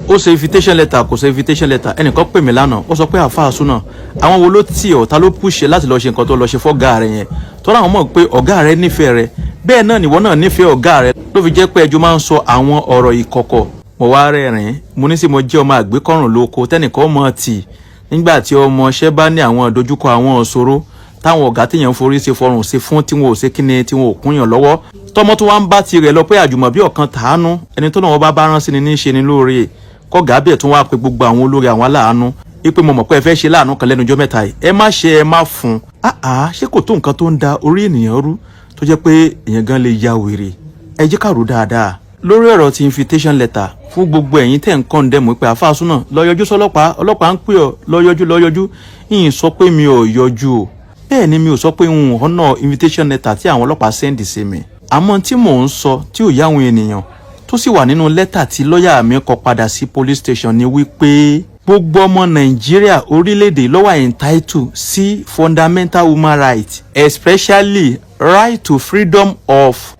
ó ṣe invitation letter kò ṣe invitation letter ẹnìkan pè mí lánàá ó sọ pé àfáà súnà àwọn wo ló tì ọ́ ta ló pùṣẹ láti lọ ṣe nǹkan tó lọ ṣe fọ́gá rẹ̀ yẹn tó láwọn mọ̀ pé ọ̀gá rẹ̀ nífẹ̀ẹ́ rẹ̀ bẹ́ẹ̀ náà nìwọ náà nífẹ̀ẹ́ ọ̀gá rẹ̀ ló fi jẹ́ pé ẹjọ́ máa ń sọ àwọn ọ̀rọ̀ ìkọ̀kọ̀ mo wá rẹ́rìn mo ní sí mo jẹ́ ọmọ àgbékọ̀rùn lóko tẹ́nìkan mọ̀ tì nígbà tí ọmọọṣẹ́ bá ní àwọn ìdojúkọ àwọn ìṣòro táwọn ọ̀gá téèyàn forí ṣe fọrùn ṣe fún tí wọn ò ṣe kíni tí wọn ò kúnyàn lọ́wọ́ tọmọ tó wá ń bá tirẹ̀ lọ pé àjùmọ̀bí ọ̀kan tàánú ẹni tó náà bá rán sí ni ní ṣe ni lóore kọ́gà bẹ́ẹ̀ tún wá pé gbogbo àwọn olórí àwọn aláàánú ipe mo mọ̀ pé ẹ fẹ́ ṣe láàánú kan lẹ́nu ọjọ́ mẹ́ta yìí ẹ má ṣe ẹ má fún ṣé kò tó nǹkan tó ń da orí ènìyàn rú tó jẹ́ pé èèyàn gan lè ya wèrè ẹ jẹ́ ká rò dáadáa lórí ọ̀rọ̀ ti invitation letter fún gbogbo ẹ̀yin tẹ́ ń kọ́ndẹ̀mù pé àfáà súnà lọ yọjú sọ́lọ́pàá ọlọ́pàá ń pè ọ́ lọ yọjú ìyìn sọ pé mi ò yọjú o bẹ́ẹ̀ ni mi ò sọ pé n ọ̀nà invitation letter tí àwọn ọlọ́pàá send sí mi àmọ́ tí mò ń sọ tí ò yá àwọn ènìyàn tó sì wà nínú lẹ́tà tí lọ́ọ̀yà mi kọ padà sí police station ni wípé gbogbo ọmọ nàìjíríà orílẹ̀-èdè ló wà entitled sí fundamental human rights especially right to freedom of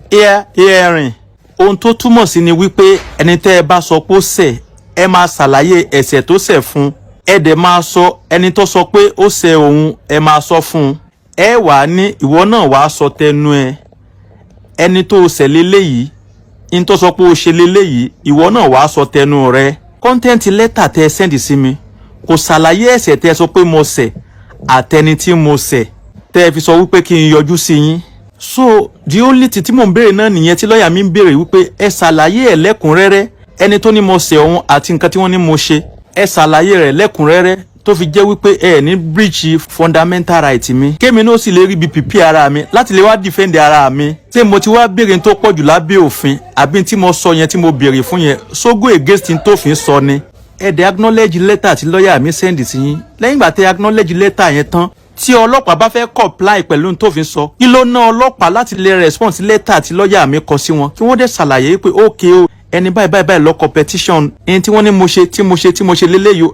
hearing ohun tó túmọ̀ sí ni wípé ẹni tẹ́ ẹ bá sọ pé ó ṣẹ̀ ẹ máa ṣàlàyé ẹ̀ṣẹ̀ tó ṣẹ̀ fún ẹ dẹ̀ máa sọ ẹni tó sọ pé ó ṣẹ̀ òun ẹ máa sọ fún un ẹ wàá ní ìwọ náà wàá sọ tẹnu ẹ ẹni tó ṣẹ̀ léléyìí in tó sọ pé ó ṣe léléyìí ìwọ náà wàá sọ tẹnu rẹ kọ́ńtẹ́ǹtì lẹ́tà tẹ́ ẹ sẹ́ndì sí mi kò ṣàlàyé ẹ̀ṣẹ̀ tẹ́ ẹ sọ pé mo ṣẹ̀ àtẹni tí mo ṣẹ̀ tẹ́ ẹ fi sọ wípé kí n yọjú sí yín so the only thing tí mò ń béèrè náà nìyẹn tí lọ́ọ̀yà mi ń béèrè wípé ẹ ṣàlàyé ẹ̀ lẹ́kùnrẹ́rẹ́ ẹni tó ní mo ṣẹ̀ òun àti nǹkan tí wọ́n ní mo ṣe ẹ ṣàlàyé rẹ̀ lẹ́kùnrẹ́rẹ́ tó fi jẹ́ wípé ẹ ní breach fundamental right mi kémi náà sì lè rí ibi pìpì ara mi láti lè wá defend ara mi ṣé mo ti wá béèrè tó pọ̀jù lábẹ́ òfin àbí tí mo sọ yẹn tí mo béèrè fún yẹn sógó against tó fi sọ ni ẹ dẹ̀ acknowledge letter tí lọ́ọ̀yà mi send sí yín lẹ́yìn ìgbà tẹ́ acknowledge letter yẹn tán tí ọlọ́pàá bá fẹ́ comply pẹ̀lú tó fi sọ kí ló ná ọlọ́pàá láti lè response letter tí lọ́ọ̀yà mi kọ sí wọn kí wọ́n dẹ̀ ṣàlàyé pé okay o ẹni báyìí lọ competition ẹni tí wọ́n ní mo ṣe léléyò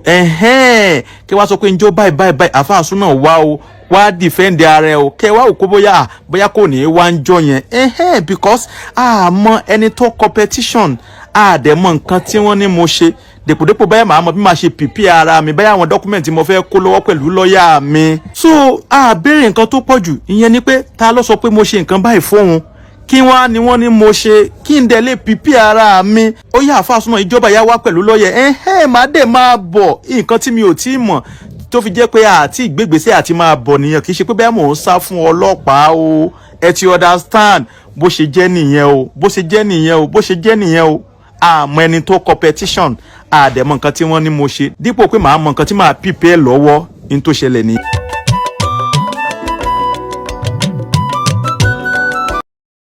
kí wá sọ pé njó báyìí àfáà súnà wá defend ara ẹ o kẹ wá òkú bóyá kò ní í wá ń jọ yẹn because àmọ́ ẹni tó competition àdẹ̀mọ̀ nǹkan tí wọ́n ní mo ṣe dèpòdépò báyà màá mọ bí màá ṣe pìpì ara mi báyà àwọn dọ́kúmẹ̀ntì mo fẹ́ kó lọ́wọ́ pẹ̀lú lọ́ọ̀yà mi. so àbẹ̀rẹ̀ nǹkan tó pọ̀ jù ìyẹn ni pé ta ló sọ pé mo ṣe nǹkan báyìí fóun kí wọ́n ní wọ́n ní mo ṣe kí n dẹ̀ lè pìpì ara mi ó yá àfáà súnà ìjọba yá wá pẹ̀lú lọ́ọ̀yà màá dẹ̀ máa bọ̀ nǹkan tí mi ò tí ì mọ̀ tó fi jẹ́ pé àti ìgbégbèsè àti máa bọ̀ nìyẹn kì í ṣe pé bẹ́ẹ̀ mò ń sá fún ọlọ́pàá o ẹ ti understand bó ṣe jẹ́ nìyẹn o àmọ́ ẹni tó competition àdẹ̀mọ̀ nǹkan tí wọ́n ní mo ṣe dípò pé màá mọ nǹkan tí màá pìpẹ́ lọ́wọ́ ní tó ṣẹlẹ̀ ní.